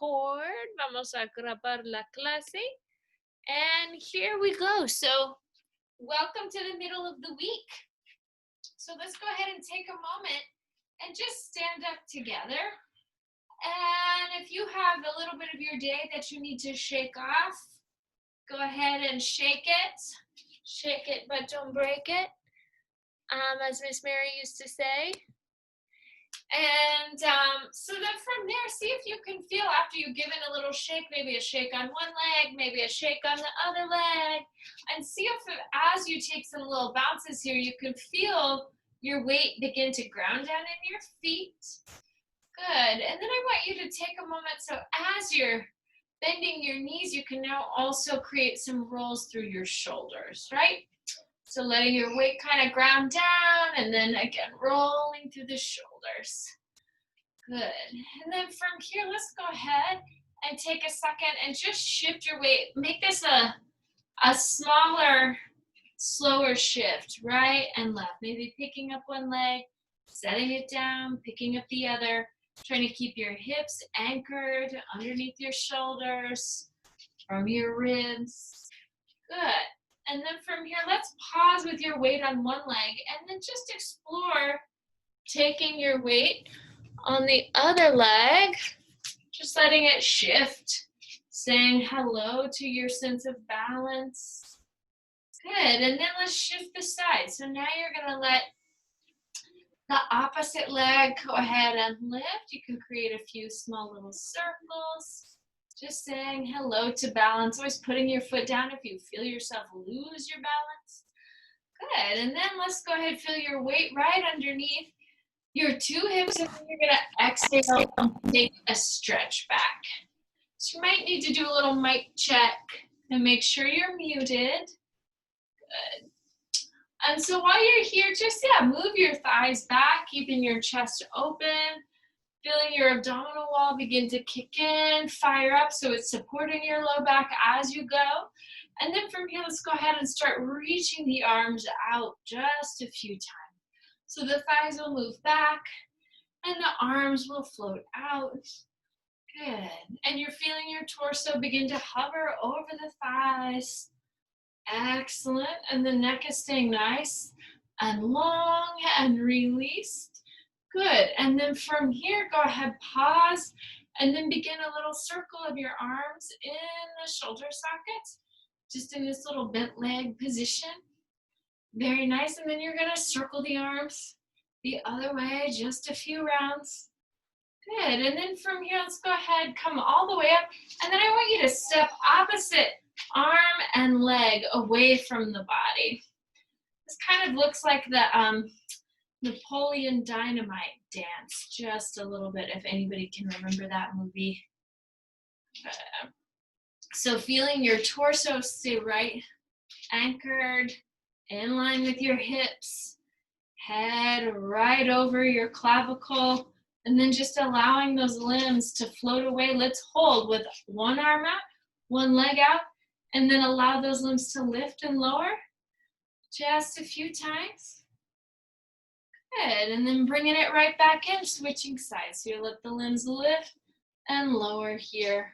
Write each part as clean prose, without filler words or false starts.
record. Vamos a grabar la clase. And here we go. So welcome to the middle of the week. So let's go ahead and take a moment and just stand up together. And if you have a little bit of your day that you need to shake off, go ahead and shake it. Shake it, but don't break it, as Miss Mary used to say. And so then from there, see if you can feel after you've given a little shake, maybe a shake on one leg, maybe a shake on the other leg, and see if as you take some little bounces here, you can feel your weight begin to ground down in your feet. Good. And then I want you to take a moment, so as you're bending your knees, you can now also create some rolls through your shoulders, right? So letting your weight kind of ground down and then again rolling through the shoulders. Good. And then from here, let's go ahead and take a second and just shift your weight. Make this a smaller, slower shift, right and left. Maybe picking up one leg, setting it down, picking up the other, trying to keep your hips anchored underneath your shoulders, from your ribs. Good. And then from here, let's pause with your weight on one leg and then just explore taking your weight on the other leg, just letting it shift, saying hello to your sense of balance. Good, and then let's shift the side. So now you're gonna let the opposite leg go ahead and lift. You can create a few small little circles. Just saying hello to balance, always putting your foot down if you feel yourself lose your balance. Good, and then let's go ahead and feel your weight right underneath your two hips, and then you're gonna exhale and take a stretch back. So you might need to do a little mic check and make sure you're muted. Good. And so while you're here, just move your thighs back, keeping your chest open. Feeling your abdominal wall begin to kick in, fire up, so it's supporting your low back as you go. And then from here, let's go ahead and start reaching the arms out just a few times. So the thighs will move back and the arms will float out. Good. And you're feeling your torso begin to hover over the thighs. Excellent. And the neck is staying nice and long and released. Good, and then from here, go ahead, pause, and then begin a little circle of your arms in the shoulder sockets, just in this little bent leg position. Very nice, and then you're gonna circle the arms the other way, just a few rounds. Good, and then from here, let's go ahead, come all the way up, and then I want you to step opposite arm and leg away from the body. This kind of looks like the Napoleon Dynamite dance, just a little bit, if anybody can remember that movie. So feeling your torso stay right, anchored, in line with your hips, head right over your clavicle, and then just allowing those limbs to float away. Let's hold with one arm out, one leg out, and then allow those limbs to lift and lower just a few times. Good, and then bringing it right back in, switching sides. So you let the limbs lift and lower here.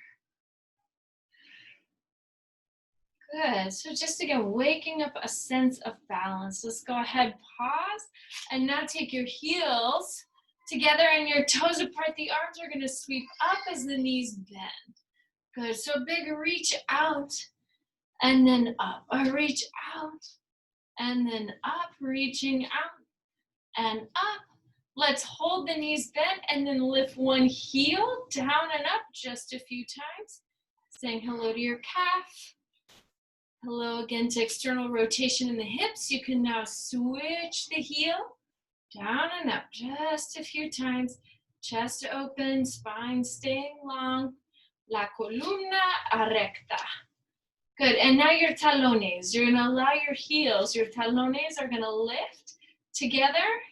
Good, so just again, waking up a sense of balance. Let's go ahead, pause, and now take your heels together and your toes apart. The arms are gonna sweep up as the knees bend. Good, so big reach out and then up, a reach out and then up, reaching out and up. Let's hold the knees bent and then lift one heel down and up just a few times. Saying hello to your calf. Hello again to external rotation in the hips. You can now switch the heel down and up just a few times. Chest open, spine staying long. La columna recta. Good, and now your talones. You're gonna allow your heels, your talones are gonna lift together,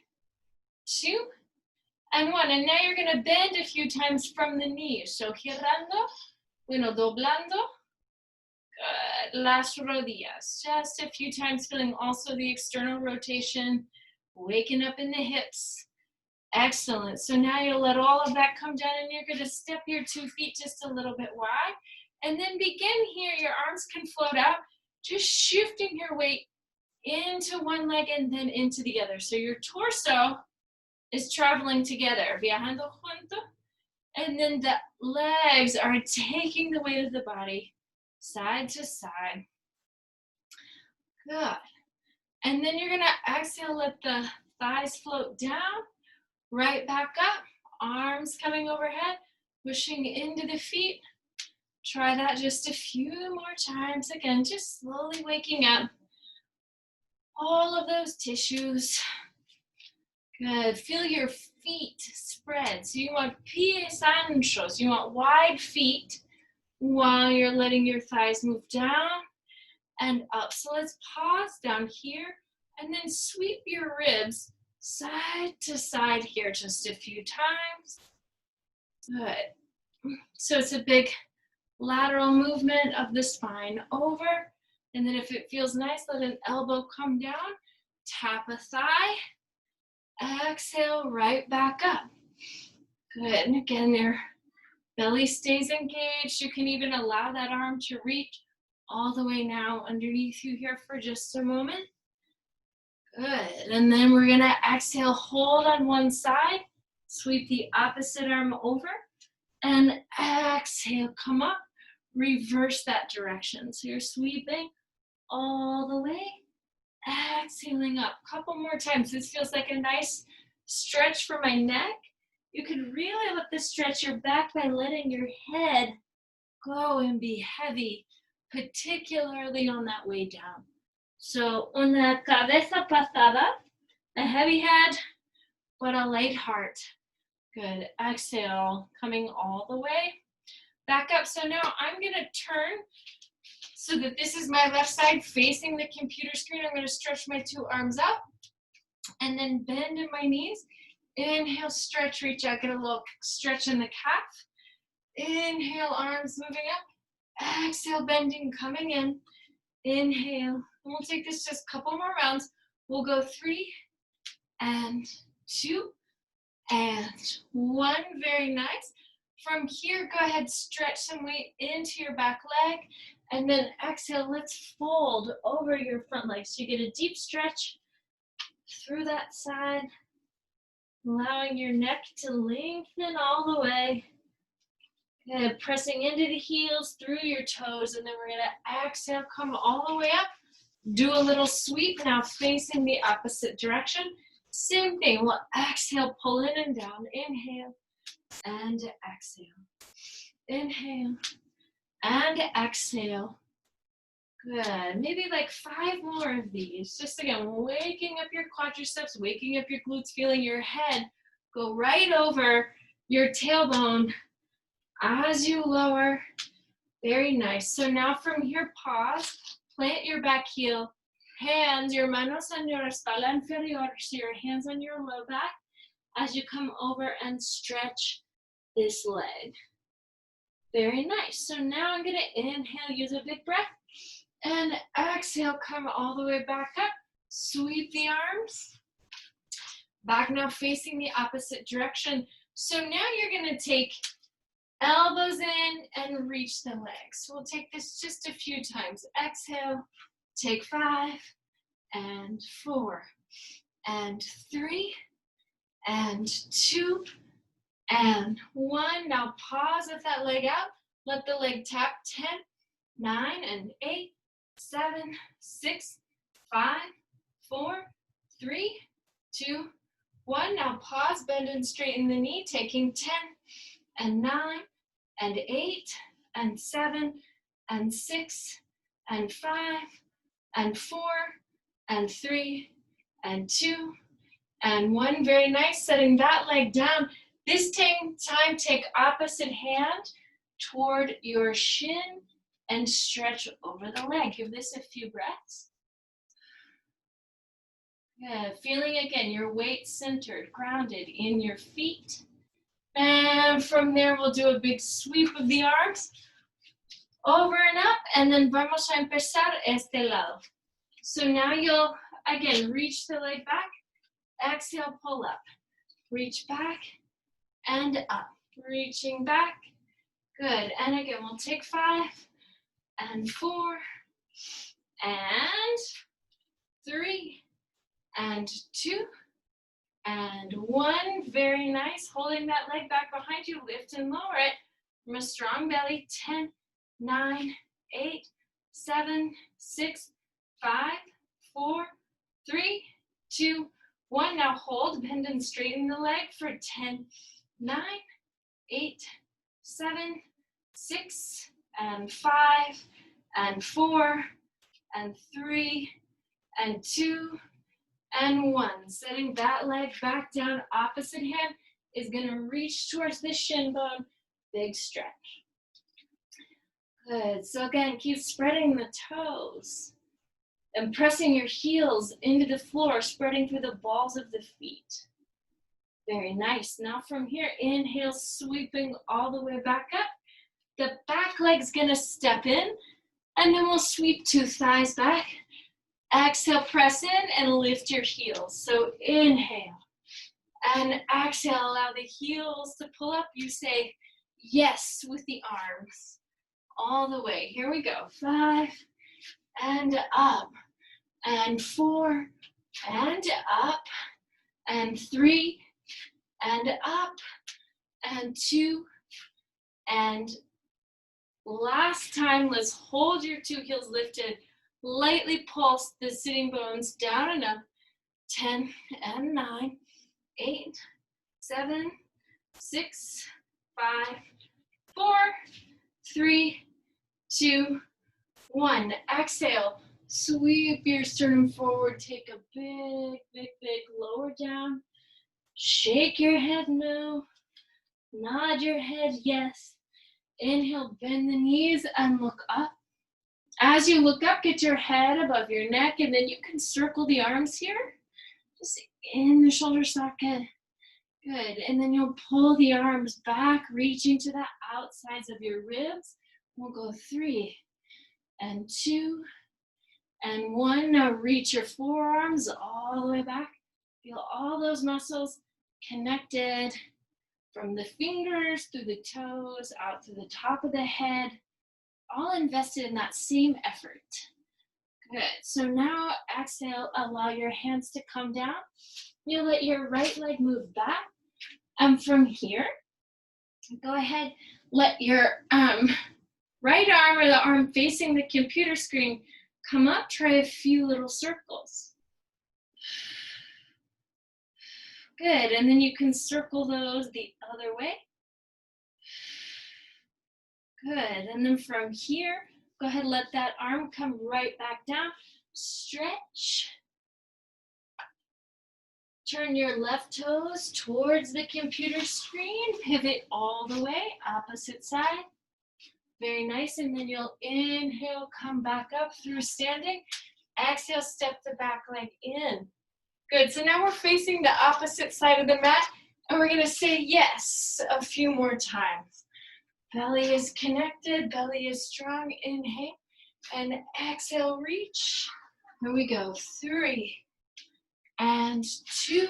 2 and 1, and now you're gonna bend a few times from the knees. So girando, doblando, good, las rodillas, just a few times, feeling also the external rotation, waking up in the hips. Excellent. So now you'll let all of that come down and you're going to step your 2 feet just a little bit wide. And then begin here. Your arms can float out, just shifting your weight into one leg and then into the other. So your torso is traveling together, viajando junto. And then the legs are taking the weight of the body side to side. Good. And then you're going to exhale, let the thighs float down, right back up, arms coming overhead, pushing into the feet. Try that just a few more times. Again, just slowly waking up all of those tissues. Good. Feel your feet spread. So you want pies anchos. You want wide feet while you're letting your thighs move down and up. So let's pause down here and then sweep your ribs side to side here just a few times. Good. So it's a big lateral movement of the spine over. And then if it feels nice, let an elbow come down, tap a thigh, exhale right back up. Good. And again, your belly stays engaged. You can even allow that arm to reach all the way now underneath you here for just a moment. Good. And then we're going to exhale, hold on one side, sweep the opposite arm over, and exhale, come up, reverse that direction. So you're sweeping all the way, exhaling up. Couple more times. This feels like a nice stretch for my neck. You can really let this stretch your back by letting your head go and be heavy, particularly on that way down. So una cabeza pasada, a heavy head, but a light heart. Good. Exhale, coming all the way back up. So now I'm going to turn so that this is my left side facing the computer screen. I'm going to stretch my 2 arms up and then bend in my knees. Inhale, stretch, reach out, get a little stretch in the calf. Inhale, arms moving up. Exhale, bending, coming in. Inhale. And we'll take this just a couple more rounds. We'll go 3 and 2 and 1. Very nice. From here, go ahead, stretch some weight into your back leg. And then exhale, let's fold over your front leg. So you get a deep stretch through that side, allowing your neck to lengthen all the way. Good. Pressing into the heels, through your toes, and then we're going to exhale, come all the way up. Do a little sweep now facing the opposite direction. Same thing. We'll exhale, pull in and down. Inhale and exhale. Inhale and exhale. Good. Maybe like 5 more of these. Just again, waking up your quadriceps, waking up your glutes, feeling your head go right over your tailbone as you lower. Very nice. So now from here, pause, plant your back heel, hands, your manos on your espalda inferior, so your hands on your low back as you come over and stretch this leg. Very nice. So now I'm going to inhale, use a big breath, and exhale, come all the way back up. Sweep the arms. Back now facing the opposite direction. So now you're going to take elbows in and reach the legs. We'll take this just a few times. Exhale, take 5 and 4 and 3 and 2 and 1. Now pause with that leg out. Let the leg tap. 10, 9 and 8, 7, 6, 5, 4, 3, 2, 1. Now pause, bend and straighten the knee, taking 10 and 9 and 8 and 7 and 6 and 5 and 4 and 3 and 2 and 1. Very nice. Setting that leg down. This time, take opposite hand toward your shin and stretch over the leg. Give this a few breaths. Good. Feeling again your weight centered, grounded in your feet. And from there, we'll do a big sweep of the arms over and up, and then vamos a empezar este lado. So now you'll, again, reach the leg back, exhale, pull up. Reach back and up. Reaching back. Good. And again, we'll take 5 and 4 and 3 and 2 and 1. Very nice. Holding that leg back behind you. Lift and lower it from a strong belly. 10, 9, 8, 7, 6, 5, 4, 3, 2, 1. Now hold, bend and straighten the leg for 10, 9, 8, 7, 6, and 5, and 4, and 3, and 2, and 1. Setting that leg back down. Opposite hand is going to reach towards the shin bone. Big stretch. Good. So again, keep spreading the toes and pressing your heels into the floor, spreading through the balls of the feet. Very nice. Now from here, inhale, sweeping all the way back up. The back leg's going to step in, and then we'll sweep 2 thighs back. Exhale, press in and lift your heels. So inhale and exhale, allow the heels to pull up. You say yes with the arms all the way. Here we go. 5 and up and 4 and up and 3 and up and 2 and last time. Let's hold your 2 heels lifted. Lightly pulse the sitting bones down and up. 10 and 9, 8, 7, 6, 5, 4, 3, 2, 1. Exhale. Sweep your sternum forward. Take a big, big, big lower down. Shake your head no. Nod your head yes. Inhale, bend the knees and look up. As you look up, get your head above your neck, and then you can circle the arms here. Just in the shoulder socket. Good. And then you'll pull the arms back, reaching to the outsides of your ribs. We'll go 3 and 2 and 1. Now reach your forearms all the way back. Feel all those muscles connected from the fingers through the toes, out to the top of the head, all invested in that same effort. Good. So now exhale, allow your hands to come down. You'll let your right leg move back. And from here, go ahead, let your right arm or the arm facing the computer screen come up. Try a few little circles. Good. And then you can circle those the other way. Good. And then from here, go ahead, let that arm come right back down. Stretch. Turn your left toes towards the computer screen. Pivot all the way, opposite side. Very nice. And then you'll inhale, come back up through standing. Exhale, step the back leg in. Good. So now we're facing the opposite side of the mat, and we're going to say yes a few more times. Belly is connected, belly is strong. Inhale and exhale, reach. Here we go. 3 and 2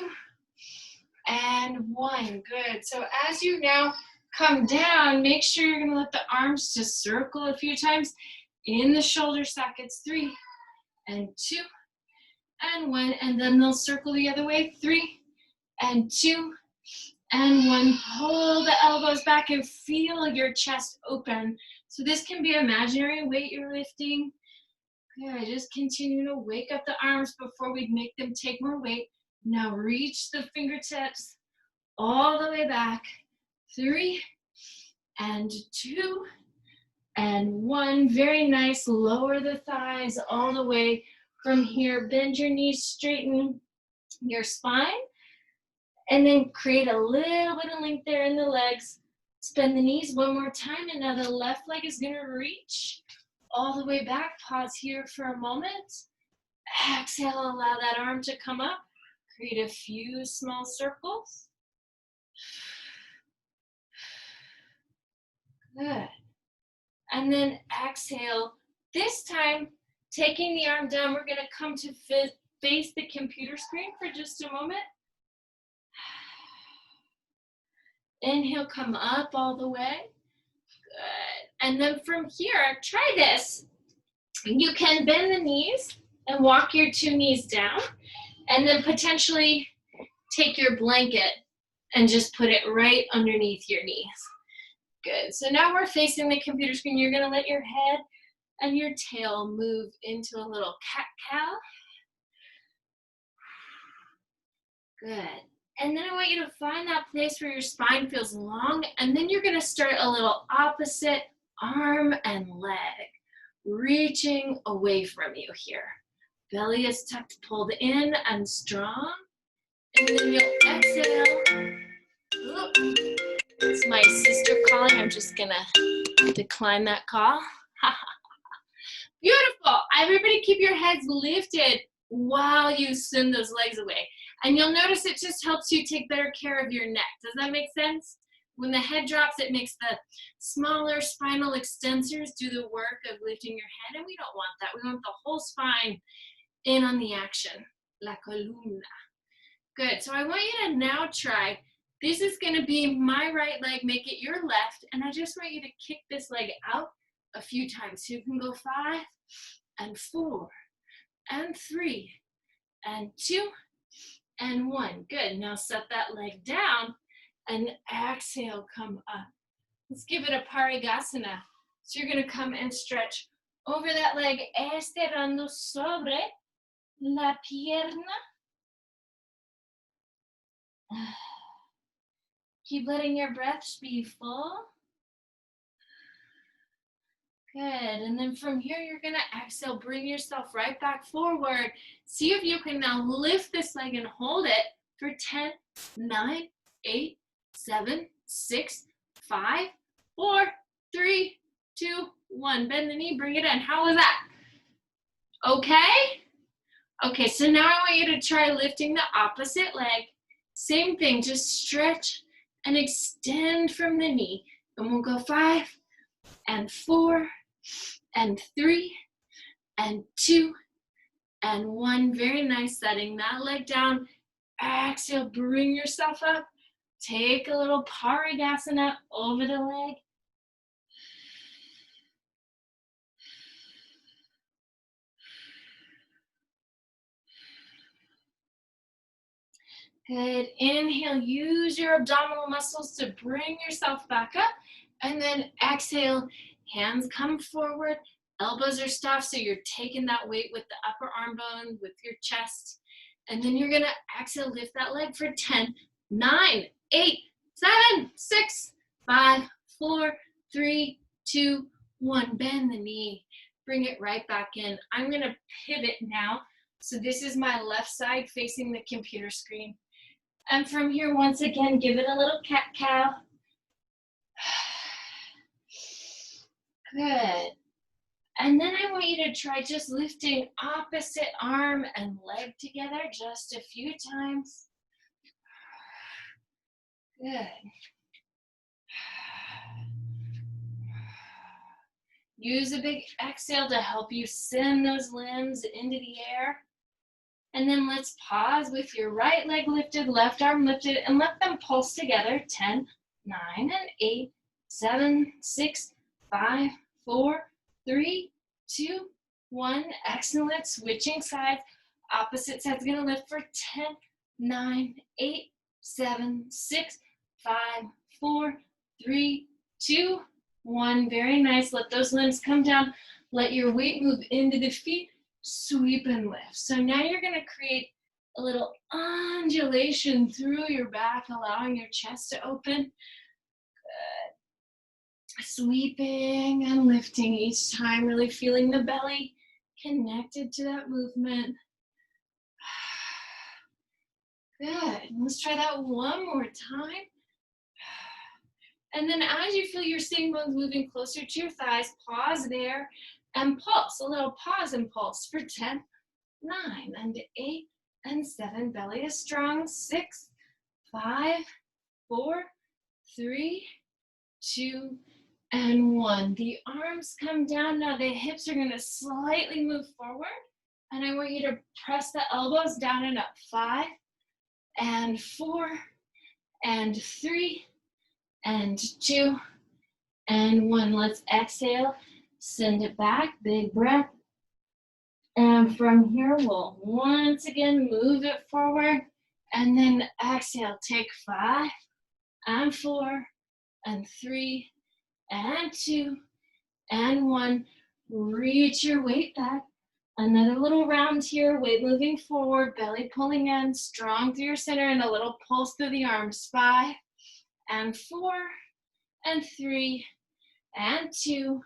and 1. Good. So as you now come down, make sure you're going to let the arms just circle a few times in the shoulder sockets. 3 and 2 and 1. And then they'll circle the other way. 3 and 2 and 1. Pull the elbows back and feel your chest open. So this can be imaginary weight you're lifting. Good. Just continue to wake up the arms before we make them take more weight. Now reach the fingertips all the way back. 3 and 2 and 1. Very nice. Lower the thighs all the way. From here, bend your knees, straighten your spine. And then create a little bit of length there in the legs. Bend the knees one more time, and now the left leg is going to reach all the way back. Pause here for a moment. Exhale, allow that arm to come up. Create a few small circles. Good. And then exhale. This time, taking the arm down, we're going to come to face the computer screen for just a moment. Inhale, come up all the way. Good. And then from here, try this. You can bend the knees and walk your 2 knees down, and then potentially take your blanket and just put it right underneath your knees. Good. So now we're facing the computer screen. You're gonna let your head and your tail move into a little cat-cow. Good. And then I want you to find that place where your spine feels long, and then you're gonna start a little opposite arm and leg, reaching away from you here. Belly is tucked, pulled in and strong. And then you'll exhale. It's my sister calling. I'm just gonna decline that call. Beautiful. Everybody keep your heads lifted while you send those legs away. And you'll notice it just helps you take better care of your neck. Does that make sense? When the head drops, it makes the smaller spinal extensors do the work of lifting your head, and we don't want that. We want the whole spine in on the action. La columna. Good. So I want you to now try. This is going to be my right leg. Make it your left. And I just want you to kick this leg out a few times. So you can go 5 and 4 and 3 and 2 and 1. Good. Now set that leg down and exhale, come up. Let's give it a Parigasana. So you're going to come and stretch over that leg, estirando sobre la pierna. Keep letting your breaths be full. Good, and then from here, you're gonna exhale, bring yourself right back forward. See if you can now lift this leg and hold it for 10, 9, 8, 7, 6, 5, 4, 3, 2, 1. Bend the knee, bring it in. How was that? Okay? Okay, so now I want you to try lifting the opposite leg. Same thing, just stretch and extend from the knee. And we'll go 5 and 4 and 3 and 2 and 1. Very nice. Setting that leg down. Exhale, bring yourself up. Take a little Parigasana over the leg. Good. Inhale, use your abdominal muscles to bring yourself back up. And then exhale, hands come forward, elbows are stuffed, so you're taking that weight with the upper arm bone, with your chest. And then you're gonna exhale, lift that leg for 10, 9, 8, 7, 6, 5, 4, 3, 2, 1. Bend the knee, bring it right back in. I'm gonna pivot now. So this is my left side facing the computer screen. And from here, once again, give it a little cat-cow. Good. And then I want you to try just lifting opposite arm and leg together just a few times. Good. Use a big exhale to help you send those limbs into the air. And then let's pause with your right leg lifted, left arm lifted, and let them pulse together. 10, 9, and 8, 7, 6, 5, 4, 3, 2, 1. Excellent. Switching sides. Opposite side's going to lift for 10, 9, 8, 7, 6, 5, 4, 3, 2, 1. Very nice. Let those limbs come down. Let your weight move into the feet. Sweep and lift. So now you're going to create a little undulation through your back, allowing your chest to open. Good. Sweeping and lifting each time, really feeling the belly connected to that movement. Good. Let's try that one more time. And then as you feel your sitting bones moving closer to your thighs, pause there and pulse. A little pause and pulse for 10, 9, and 8, and 7. Belly is strong. 6, 5, 4, 3, 2, and 1. The arms come down. Now the hips are going to slightly move forward. And I want you to press the elbows down and up. 5, and 4, and 3, and 2, and 1. Let's exhale, send it back, big breath. And from here, we'll once again move it forward, and then exhale, take 5, and 4, and 3, and 2, and 1. Reach your weight back. Another little round here, weight moving forward, belly pulling in, strong through your center, and a little pulse through the arms. 5, and 4, and 3, and 2,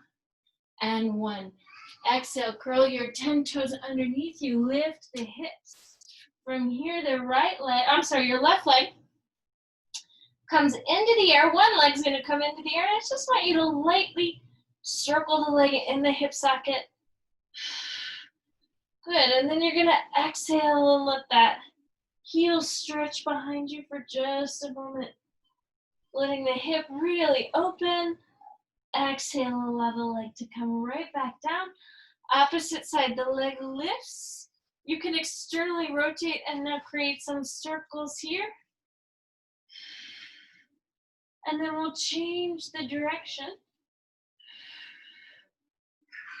and 1. Exhale, curl your 10 toes underneath you, lift the hips. From here, your left leg comes into the air. One leg's gonna come into the air, and I just want you to lightly circle the leg in the hip socket. Good, and then you're gonna exhale and let that heel stretch behind you for just a moment. Letting the hip really open. Exhale, allow the leg to come right back down. Opposite side, the leg lifts. You can externally rotate and now create some circles here. And then we'll change the direction.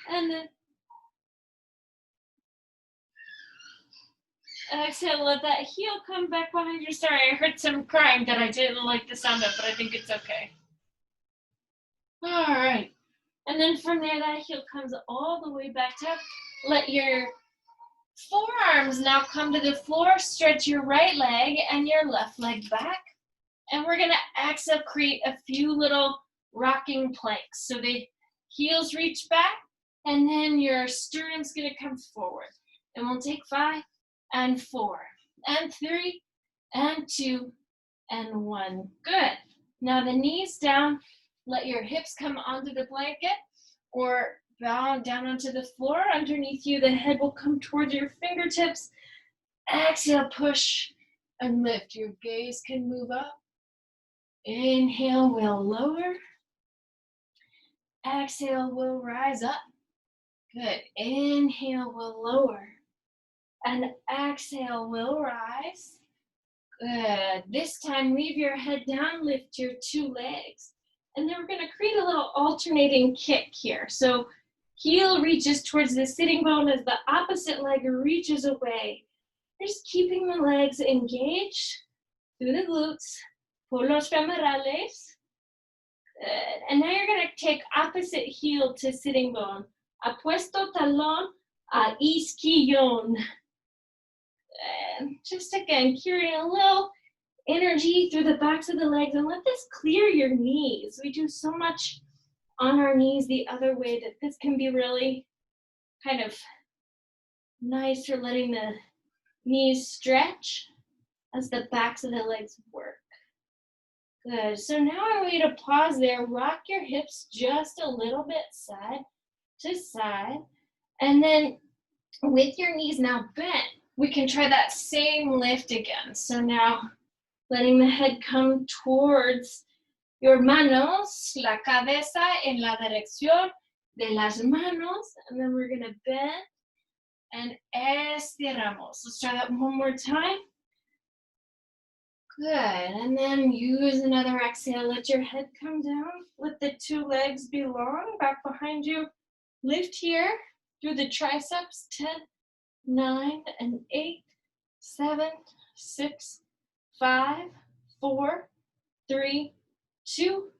And then exhale, let that heel come back behind you. Sorry, I heard some crying that I didn't like the sound of, but I think it's okay. All right. And then from there, that heel comes all the way back up. Let your forearms now come to the floor. Stretch your right leg and your left leg back. And we're gonna exhale, create a few little rocking planks. So the heels reach back, and then your sternum's gonna come forward. And we'll take 5, and 4, and 3, and 2, and 1. Good. Now the knees down, let your hips come onto the blanket or bow down onto the floor. Underneath you, the head will come towards your fingertips. Exhale, push and lift. Your gaze can move up. Inhale, we'll lower. Exhale, we'll rise up. Good. Inhale, we'll lower. And exhale, we'll rise. Good. This time, leave your head down, lift your 2 legs. And then we're going to create a little alternating kick here. So heel reaches towards the sitting bone as the opposite leg reaches away. Just keeping the legs engaged through the glutes, por los femorales. Good. And now you're going to take opposite heel to sitting bone. Apuesto talón a isquillón. And just again, carrying a little energy through the backs of the legs, and let this clear your knees. We do so much on our knees the other way that this can be really kind of nice for letting the knees stretch as the backs of the legs work. Good. So now I want you to pause there, rock your hips just a little bit side to side, and then with your knees now bent, we can try that same lift again. So now letting the head come towards your manos, la cabeza en la dirección de las manos, and then we're gonna bend and estiramos. Let's try that one more time. Good, and then use another exhale. Let your head come down. Let the 2 legs be long, back behind you. Lift here through the triceps, 10, 9, and 8, 7, 6, 5, 4, 3, 2,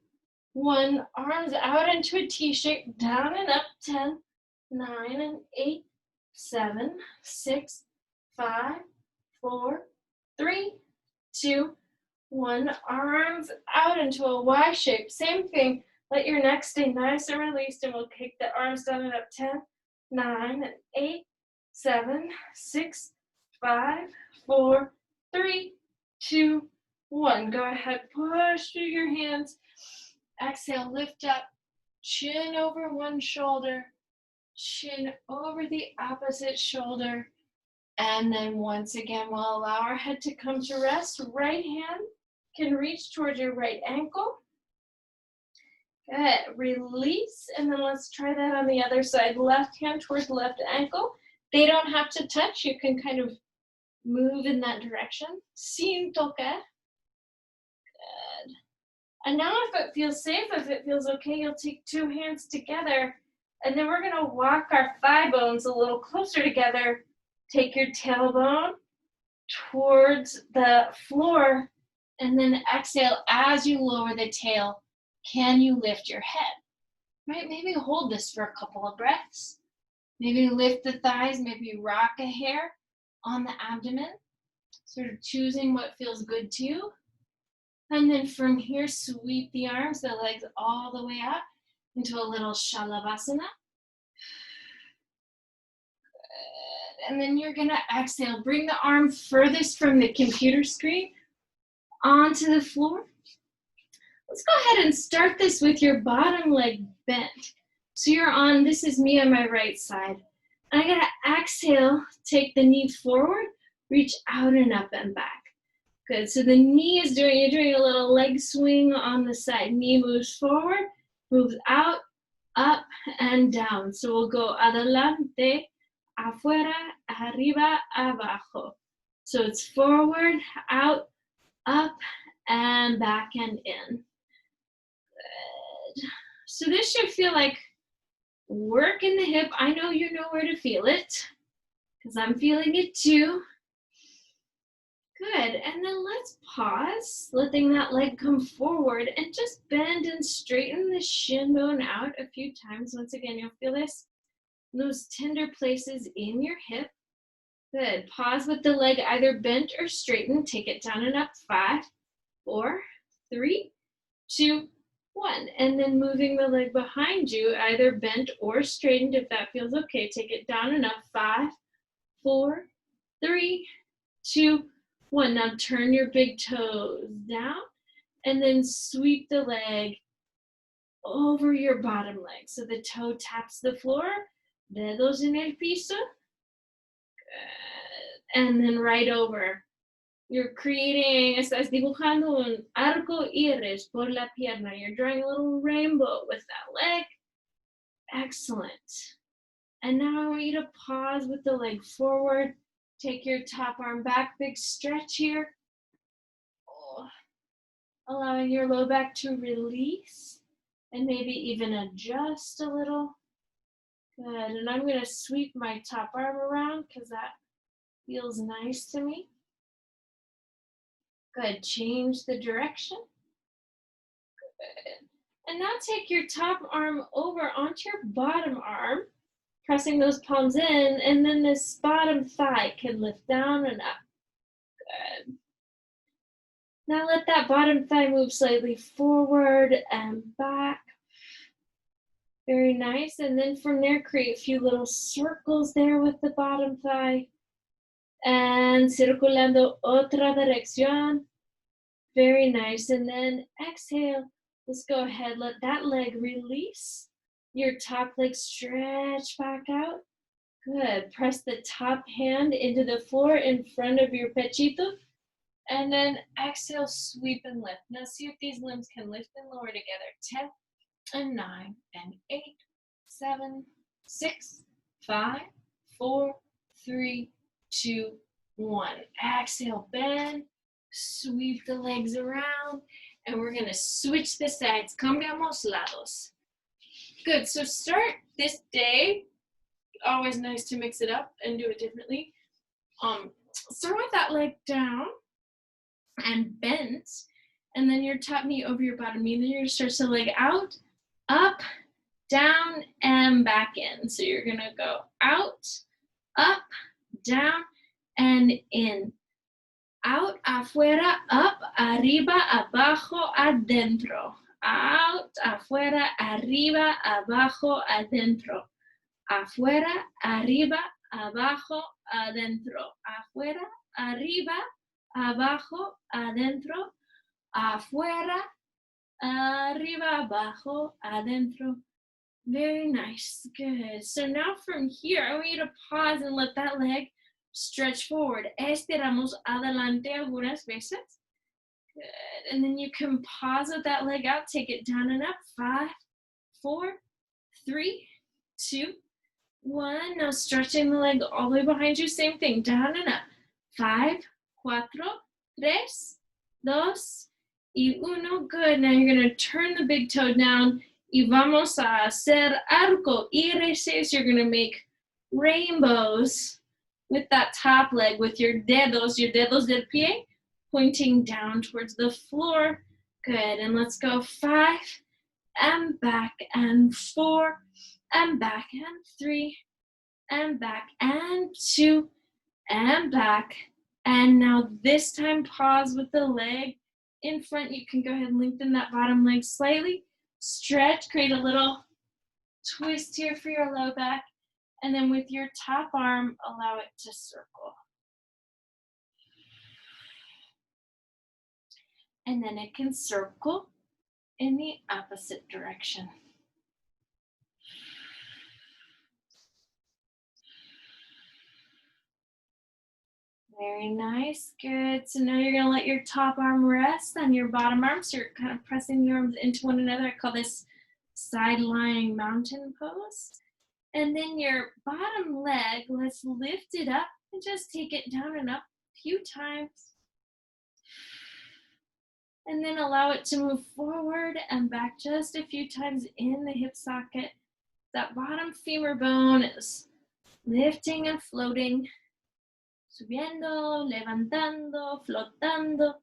1. Arms out into a T shape, down and up, 10, 9, and 8, 7, 6, 5, 4, 3, 2, 1. Arms out into a Y shape. Same thing. Let your neck stay nice and released, and we'll kick the arms down and up, 10, 9, and 8, 7, 6, 5, 4, 3, 2, 1. Go ahead, push through your hands. Exhale, lift up, chin over one shoulder, chin over the opposite shoulder. And then once again, we'll allow our head to come to rest. Right hand can reach towards your right ankle. Good. Release, and then let's try that on the other side. Left hand towards left ankle. They don't have to touch. You can kind of move in that direction. Sin tocar. Good. And now if it feels safe, if it feels okay, you'll take 2 hands together, and then we're gonna walk our thigh bones a little closer together. Take your tailbone towards the floor, and then exhale as you lower the tail. Can you lift your head? Right, maybe hold this for a couple of breaths. Maybe lift the thighs, maybe rock a hair on the abdomen, sort of choosing what feels good to you. And then from here, sweep the arms, the legs all the way up into a little Shalabhasana. And then you're gonna exhale. Bring the arm furthest from the computer screen onto the floor. Let's go ahead and start this with your bottom leg bent. So you're on, this is me on my right side. I'm gonna exhale, take the knee forward, reach out and up and back. Good, so the knee is you're doing a little leg swing on the side. Knee moves forward, moves out, up and down. So we'll go adelante, afuera, arriba, abajo. So it's forward, out, up, and back and in. Good. So this should feel like work in the hip. I know you know where to feel it, because I'm feeling it too. Good, and then let's pause, letting that leg come forward, and just bend and straighten the shin bone out a few times. Once again, you'll feel this, those tender places in your hip. Good, pause with the leg either bent or straightened. Take it down and up, 5, 4, 3, 2, 1. And then moving the leg behind you, either bent or straightened, if that feels okay. Take it down and up, 5, 4, 3, 2, 1. Now turn your big toes down and then sweep the leg over your bottom leg. So the toe taps the floor, dedos en el piso. Good. And then right over. You're creating, estás dibujando un arco iris por la pierna. You're drawing a little rainbow with that leg. Excellent. And now I want you to pause with the leg forward. Take your top arm back, big stretch here. Oh. Allowing your low back to release and maybe even adjust a little. Good, and I'm gonna sweep my top arm around because that feels nice to me. Good, change the direction. Good. And now take your top arm over onto your bottom arm, pressing those palms in, and then this bottom thigh can lift down and up. Good. Now let that bottom thigh move slightly forward and back. Very nice. And then from there, create a few little circles there with the bottom thigh. And circulando otra dirección. Very nice. And then exhale. Let's go ahead. Let that leg release. Your top leg stretch back out. Good. Press the top hand into the floor in front of your pechito. And then exhale, sweep and lift. Now see if these limbs can lift and lower together. 10 and 9 and 8, 7, 6, 5, 4, 3, 2, 1. Exhale, bend, sweep the legs around, and we're gonna switch the sides. Cambiamos lados. Good, so start this day. Always nice to mix it up and do it differently. Start with that leg down and bent, and then your top knee over your bottom knee. Then you're gonna stretch the leg out, up, down, and back in. So you're gonna go out, up, down, and in. Out, afuera, up, arriba, abajo, adentro. Out, afuera, arriba, abajo, adentro. Afuera, arriba, abajo, adentro. Afuera, arriba, abajo, adentro. Afuera, arriba, abajo, adentro. Very nice. Good. So now from here, I want you to pause and let that leg stretch forward. Estiramos adelante algunas veces. Good. And then you can pause with that leg out. Take it down and up. 5, 4, 3, 2, 1. Now stretching the leg all the way behind you. Same thing. Down and up. 5, 4, 3, 2, y uno. Good. Now you're going to turn the big toe down y vamos a hacer arco irises. You're going to make rainbows with that top leg with your dedos del pie pointing down towards the floor. Good. And let's go 5 and back and 4 and back and 3 and back and 2 and back. And now this time pause with the leg in front. You can go ahead and lengthen that bottom leg slightly. Stretch, create a little twist here for your low back. And then with your top arm, allow it to circle. And then it can circle in the opposite direction. Very nice, good. So now you're gonna let your top arm rest on your bottom arm. So you're kind of pressing the arms into one another. I call this side lying mountain pose. And then your bottom leg, let's lift it up and just take it down and up a few times. And then allow it to move forward and back just a few times in the hip socket. That bottom femur bone is lifting and floating. Subiendo, levantando, flotando.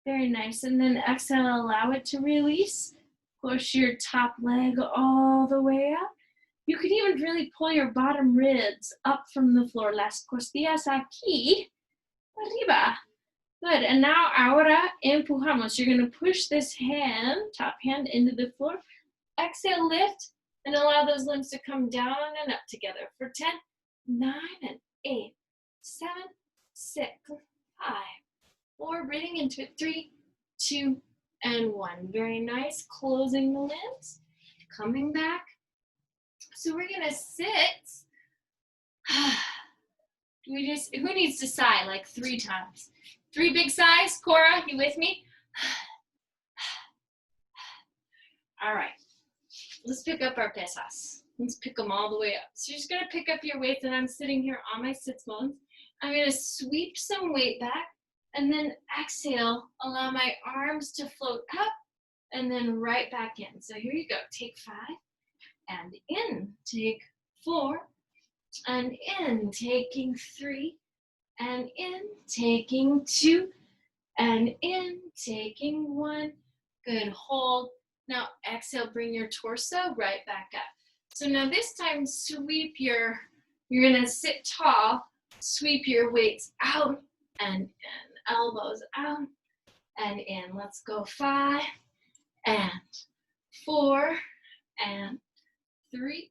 Very nice. And then exhale, allow it to release. Push your top leg all the way up. You could even really pull your bottom ribs up from the floor. Las costillas aquí, arriba. Good. And now, ahora empujamos. You're going to push this hand, top hand, into the floor. Exhale, lift, and allow those limbs to come down and up together for 10, 9, and 8, 7, 6, 5, 4. Breathing into it. 3, 2, and 1. Very nice. Closing the limbs. Coming back. So we're gonna sit. Who needs to sigh like 3 times? 3 big sighs. Cora, you with me? All right. Let's pick up our pesas. Let's pick them all the way up. So you're just gonna pick up your weights, and I'm sitting here on my sits bones. I'm gonna sweep some weight back, and then exhale. Allow my arms to float up, and then right back in. So here you go. Take 5. And in, take 4, and in, taking 3, and in, taking 2, and in, taking 1. Good, hold. Now exhale, bring your torso right back up. So now this time, you're gonna sit tall, sweep your weights out and in, elbows out and in. Let's go 5, and 4, and 3,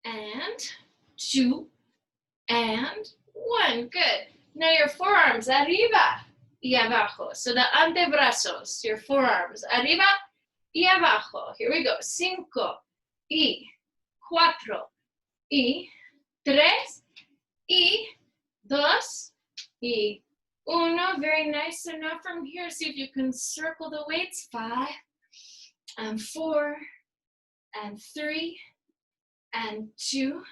and 2, and 1. Good. Now your forearms arriba y abajo. So the antebrazos, your forearms arriba y abajo. Here we go. 5 y 4 y 3 y 2 y 1. Very nice. So now from here, see if you can circle the weights. 5 and 4 and 3 and 2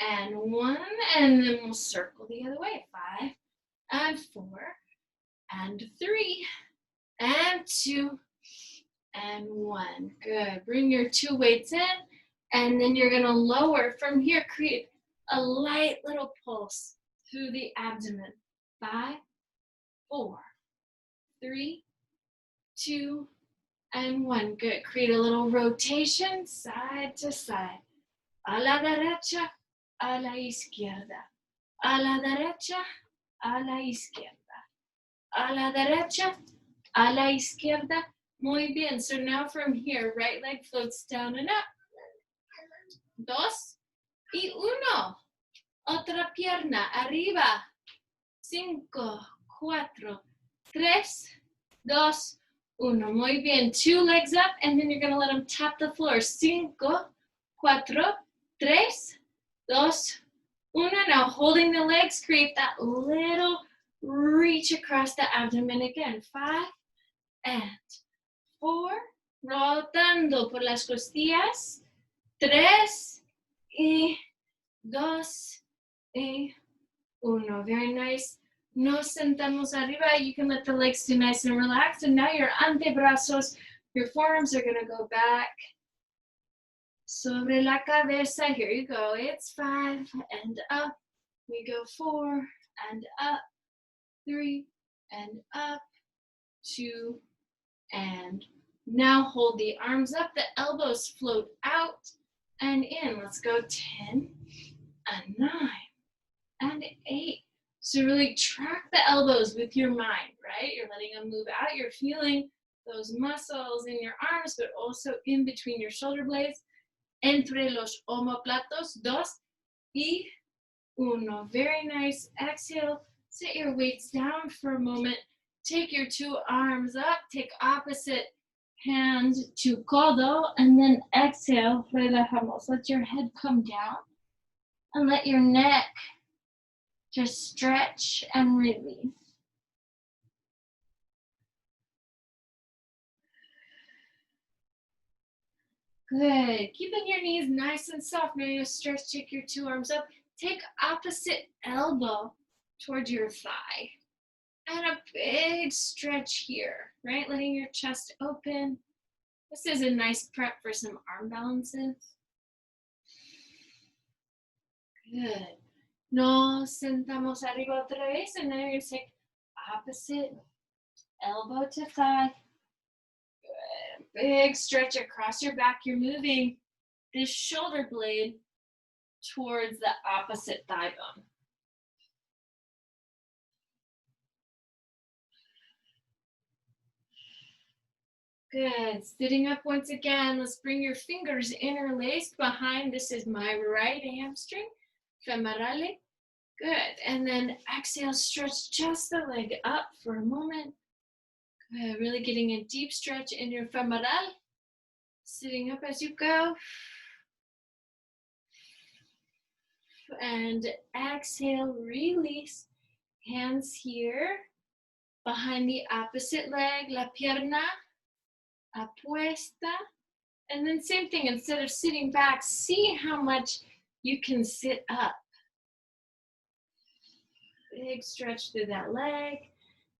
and 1, and then we'll circle the other way. 5 and 4 and 3 and 2 and 1. Good. Bring your 2 weights in, and then you're gonna lower from here. Create a light little pulse through the abdomen. 5, 4, 3, 2, and 1. Good. Create a little rotation side to side. A la derecha, a la izquierda. A la derecha, a la izquierda. A la derecha, a la izquierda. Muy bien. So now from here, right leg floats down and up. 2 y 1. Otra pierna arriba. 5, 4, 3, 2, 1. Muy bien. 2 legs up, and then you're going to let them tap the floor. 5, 4, 3, 2, 1. Now holding the legs, create that little reach across the abdomen again. 5 and 4. Rotando por las costillas. 3 y 2 y 1. Very nice. Nos sentamos arriba. You can let the legs stay nice and relaxed. And now your antebrazos, your forearms are going to go back. Sobre la cabeza. Here you go. It's 5 and up. We go 4 and up. 3 and up. 2 and now hold the arms up. The elbows float out and in. Let's go 10 and 9 and 8. So really track the elbows with your mind, right? You're letting them move out. You're feeling those muscles in your arms, but also in between your shoulder blades. Entre los omoplatos, 2 y 1. Very nice. Exhale. Sit your weights down for a moment. Take your 2 arms up. Take opposite hand to codo. And then exhale. Relajamos. Let your head come down. And let your neck just stretch and release. Good. Keeping your knees nice and soft. Now you stretch, take your 2 arms up. Take opposite elbow towards your thigh. And a big stretch here, right? Letting your chest open. This is a nice prep for some arm balances. Good. Nos sentamos arriba otra vez, and now you're going to take opposite elbow to thigh. Good. Big stretch across your back. You're moving this shoulder blade towards the opposite thigh bone. Good. Sitting up once again. Let's bring your fingers interlaced behind. This is my right hamstring. Femorale. Good. And then exhale, stretch just the leg up for a moment. Good. Really getting a deep stretch in your femoral. Sitting up as you go. And exhale, release. Hands here behind the opposite leg, la pierna apuesta. And then same thing, instead of sitting back, see how much you can sit up. Big stretch through that leg.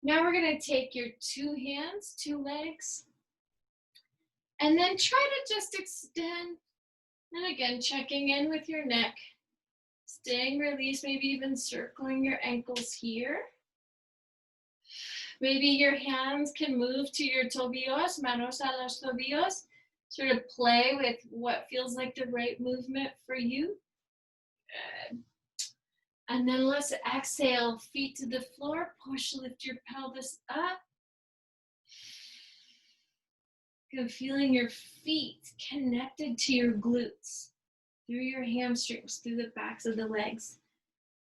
Now we're going to take your 2 hands, 2 legs, and then try to just extend. And again, checking in with your neck. Staying released, maybe even circling your ankles here. Maybe your hands can move to your tobillos, manos a los tobillos. Sort of play with what feels like the right movement for you. Good. And then let's exhale, feet to the floor. Push, lift your pelvis up. Good, feeling your feet connected to your glutes, through your hamstrings, through the backs of the legs.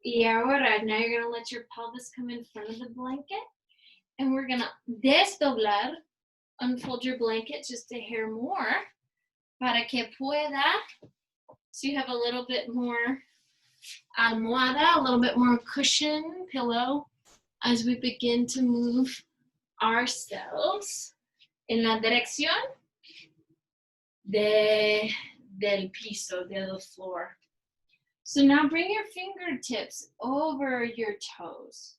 Y ahora, now you're gonna let your pelvis come in front of the blanket. And we're gonna desdoblar, unfold your blanket just a hair more, para que pueda, so you have a little bit more almohada, a little bit more cushion, pillow, as we begin to move ourselves en la dirección del piso, de the floor. So now bring your fingertips over your toes.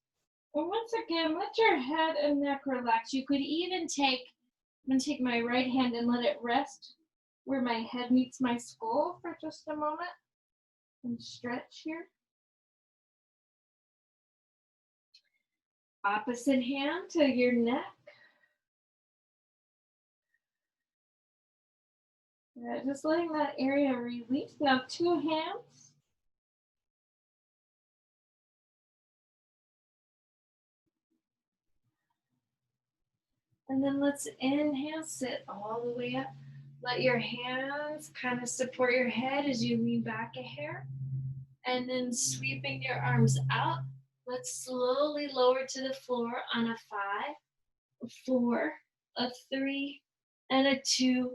And once again, let your head and neck relax. You could even I'm going to take my right hand and let it rest where my head meets my skull for just a moment. And stretch here. Opposite hand to your neck. Just letting that area release. Now 2 hands. And then let's inhale, sit all the way up. Let your hands kind of support your head as you lean back a hair. And then sweeping your arms out. Let's slowly lower to the floor on a 5, a 4, a 3, and a 2,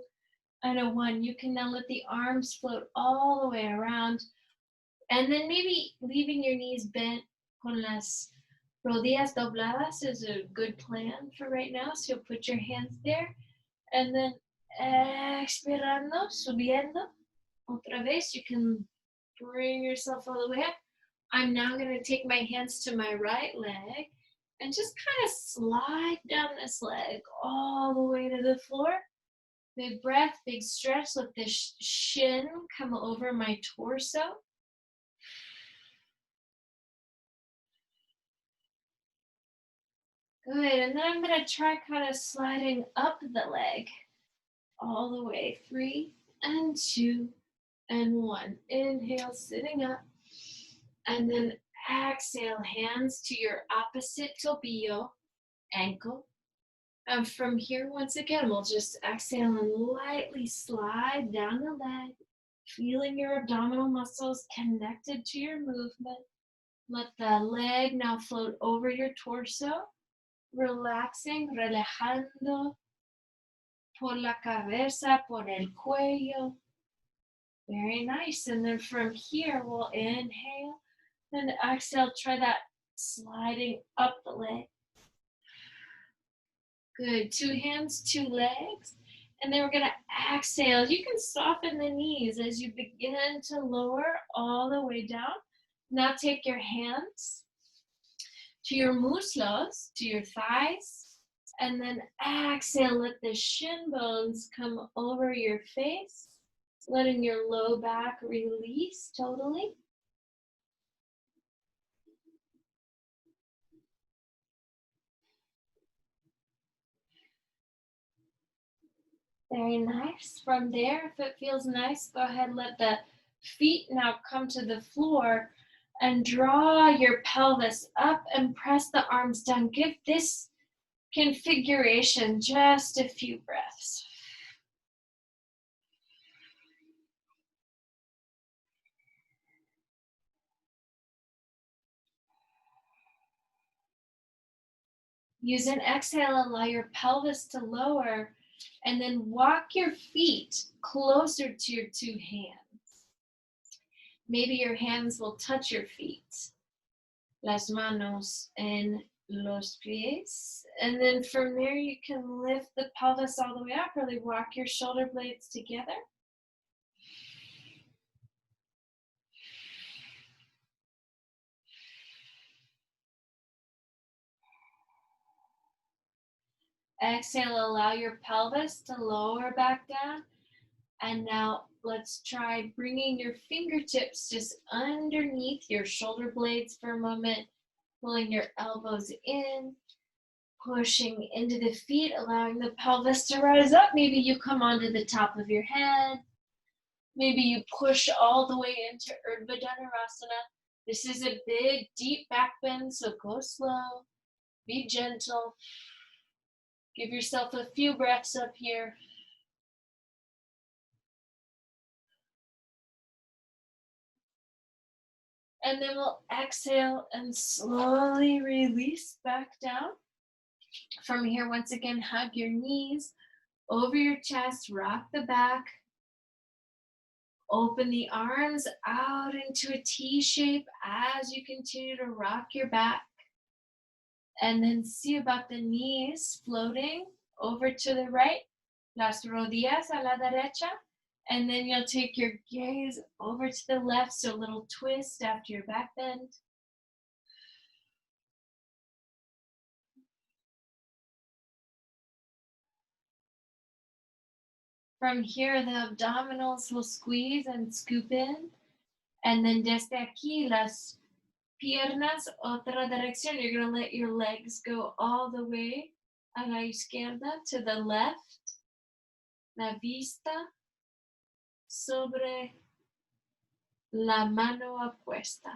and a 1. You can now let the arms float all the way around. And then maybe leaving your knees bent con las rodillas dobladas is a good plan for right now. So you'll put your hands there. And then expirando, subiendo. Otra vez, you can bring yourself all the way up. I'm now going to take my hands to my right leg and just kind of slide down this leg all the way to the floor. Big breath, big stretch. Let the shin come over my torso. Good, and then I'm going to try kind of sliding up the leg all the way. 3 and 2 and 1. Inhale, sitting up. And then exhale, hands to your opposite tobillo, ankle. And from here, once again, we'll just exhale and lightly slide down the leg, feeling your abdominal muscles connected to your movement. Let the leg now float over your torso, relaxing, relajando por la cabeza, por el cuello. Very nice. And then from here, we'll inhale and exhale. Try that sliding up the leg. Good. 2 hands, 2 legs. And then we're going to exhale. You can soften the knees as you begin to lower all the way down. Now take your hands to your muslos, to your thighs. And then exhale. Let the shin bones come over your face, letting your low back release totally. Very nice. From there, if it feels nice, go ahead, let the feet now come to the floor and draw your pelvis up and press the arms down. Give this configuration just a few breaths. Use an exhale, allow your pelvis to lower, and then walk your feet closer to your 2 hands. Maybe your hands will touch your feet. Las manos en los pies. And then from there, you can lift the pelvis all the way up, really walk your shoulder blades together. Exhale, allow your pelvis to lower back down. And now let's try bringing your fingertips just underneath your shoulder blades for a moment, pulling your elbows in, pushing into the feet, allowing the pelvis to rise up. Maybe you come onto the top of your head. Maybe you push all the way into Urdhva Dhanurasana. This is a big, deep back bend, so go slow, be gentle. Give yourself a few breaths up here. And then we'll exhale and slowly release back down. From here, once again, hug your knees over your chest, rock the back. Open the arms out into a T shape as you continue to rock your back. And then see about the knees floating over to the right. Las rodillas a la derecha. And then you'll take your gaze over to the left, so a little twist after your back bend. From here, the abdominals will squeeze and scoop in. And then desde aquí, las piernas, otra dirección. You're going to let your legs go all the way a la izquierda to the left. La vista sobre la mano opuesta.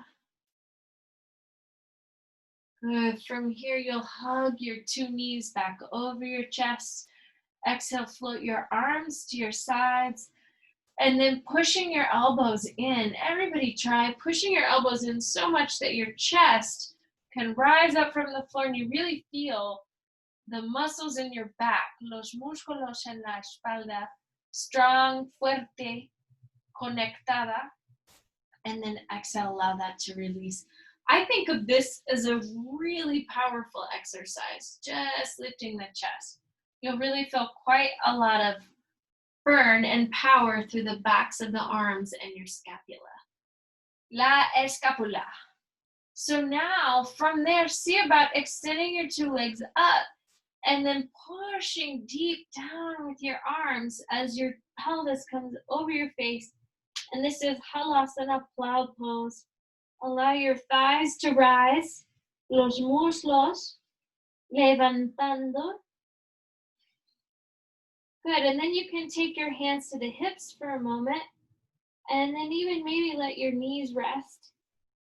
Good. From here, you'll hug your 2 knees back over your chest. Exhale, float your arms to your sides. And then pushing your elbows in. Everybody try pushing your elbows in so much that your chest can rise up from the floor and you really feel the muscles in your back, los músculos en la espalda, strong, fuerte, conectada. And then exhale, allow that to release. I think of this as a really powerful exercise, just lifting the chest. You'll really feel quite a lot of burn and power through the backs of the arms and your scapula. La escapula. So now from there, see about extending your two legs up and then pushing deep down with your arms as your pelvis comes over your face. And this is Halasana, plow pose. Allow your thighs to rise, los muslos levantando. Good, and then you can take your hands to the hips for a moment, and then even maybe let your knees rest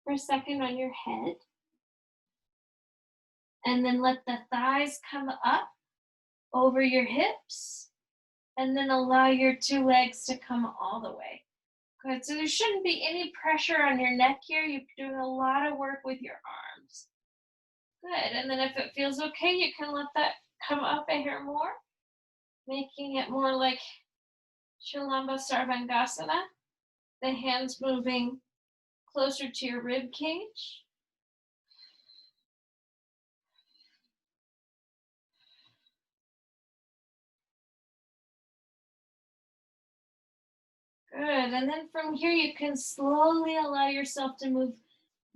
for a second on your head. And then let the thighs come up over your hips, and then allow your two legs to come all the way. Good, so there shouldn't be any pressure on your neck here. You're doing a lot of work with your arms. Good, and then if it feels okay, you can let that come up a hair more, making it more like Shalamba Sarvangasana, the hands moving closer to your rib cage. Good, and then from here you can slowly allow yourself to move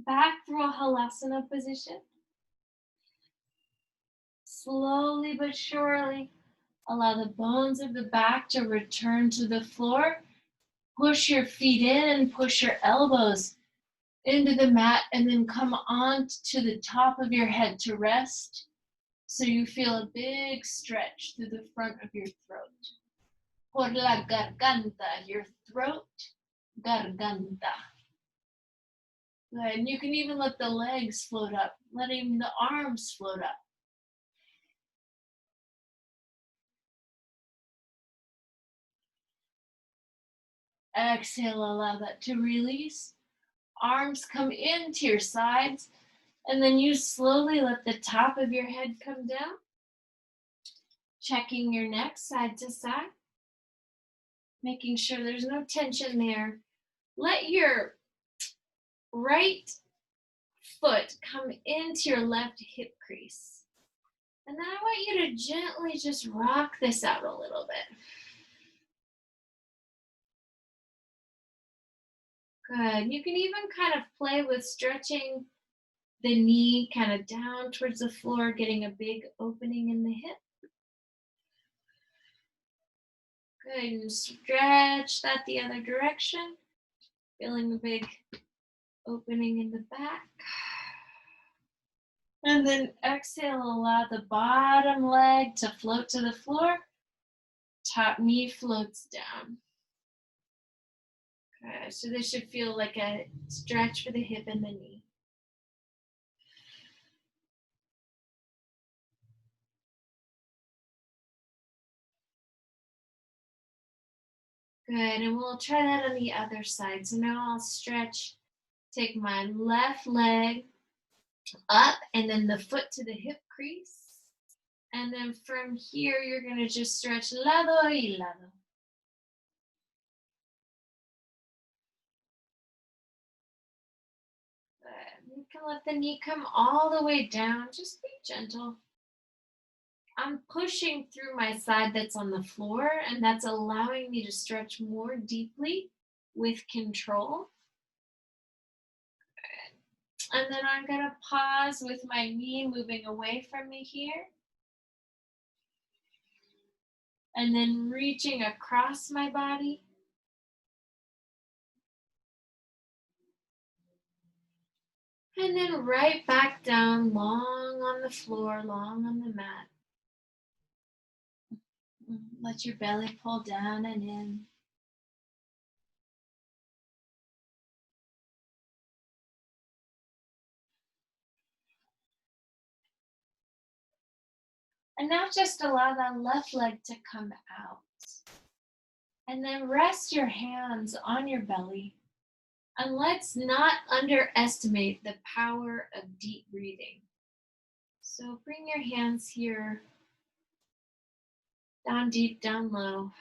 back through a Halasana position. Slowly but surely, allow the bones of the back to return to the floor. Push your feet in and push your elbows into the mat, and then come on to the top of your head to rest. So you feel a big stretch through the front of your throat. Por la garganta, your throat, garganta. Good, and you can even let the legs float up, letting the arms float up. Exhale, allow that to release. Arms come into your sides, and then you slowly let the top of your head come down. Checking your neck side to side, making sure there's no tension there. Let your right foot come into your left hip crease. And then I want you to gently just rock this out a little bit. Good. You can even kind of play with stretching the knee kind of down towards the floor, getting a big opening in the hip. Good, and stretch that the other direction. Feeling a big opening in the back. And then exhale, allow the bottom leg to float to the floor. Top knee floats down. Okay, so this should feel like a stretch for the hip and the knee. Good, and we'll try that on the other side. So now I'll stretch, take my left leg up and then the foot to the hip crease. And then from here, you're gonna just stretch lado y lado. Good. You can let the knee come all the way down. Just be gentle. I'm pushing through my side that's on the floor, and that's allowing me to stretch more deeply with control. And then I'm gonna pause with my knee moving away from me here. And then reaching across my body. And then right back down, long on the floor, long on the mat. Let your belly pull down and in. And now just allow that left leg to come out. And then rest your hands on your belly. And let's not underestimate the power of deep breathing. So bring your hands here, down deep, down low.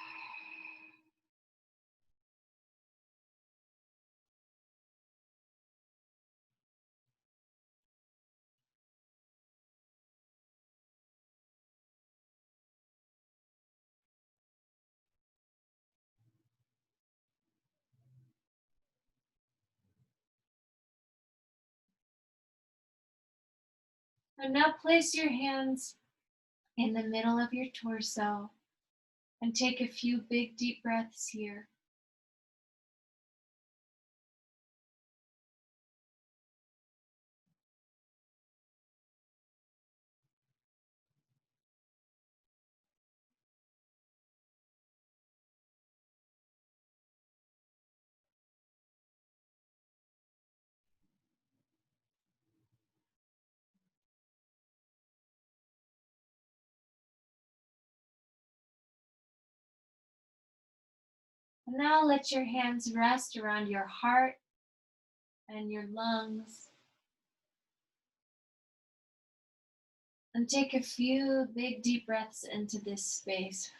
And now place your hands in the middle of your torso and take a few big deep breaths here. And now let your hands rest around your heart and your lungs. And take a few big deep breaths into this space.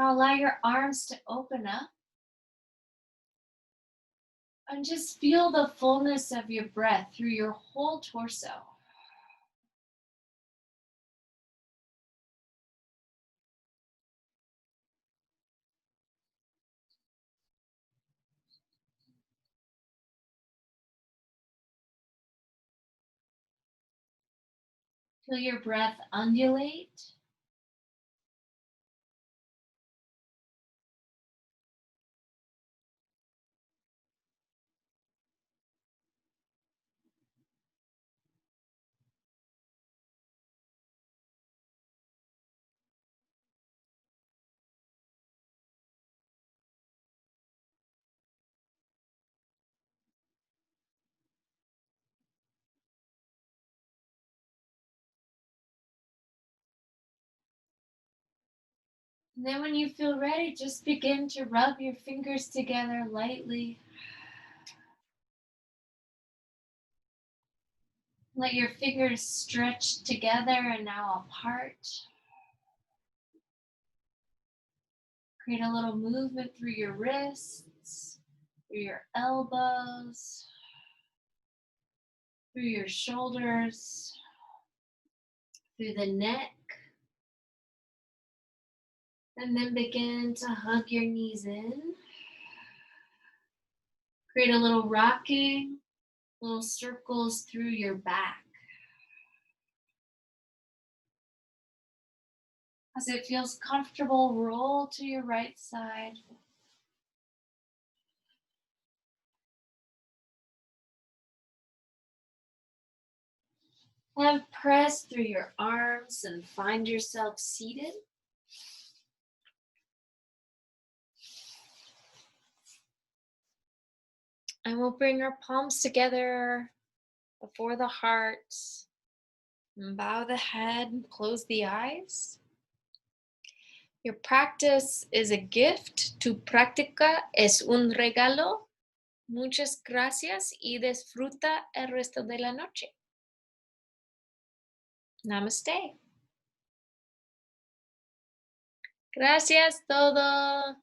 Now allow your arms to open up and just feel the fullness of your breath through your whole torso. Feel your breath undulate. And then when you feel ready, just begin to rub your fingers together lightly. Let your fingers stretch together and now apart. Create a little movement through your wrists, through your elbows, through your shoulders, through the neck. And then begin to hug your knees in. Create a little rocking, little circles through your back. As it feels comfortable, roll to your right side. And press through your arms and find yourself seated. And we'll bring our palms together before the heart. And bow the head and close the eyes. Your practice is a gift. Tu práctica es un regalo. Muchas gracias y disfruta el resto de la noche. Namaste. Gracias todo.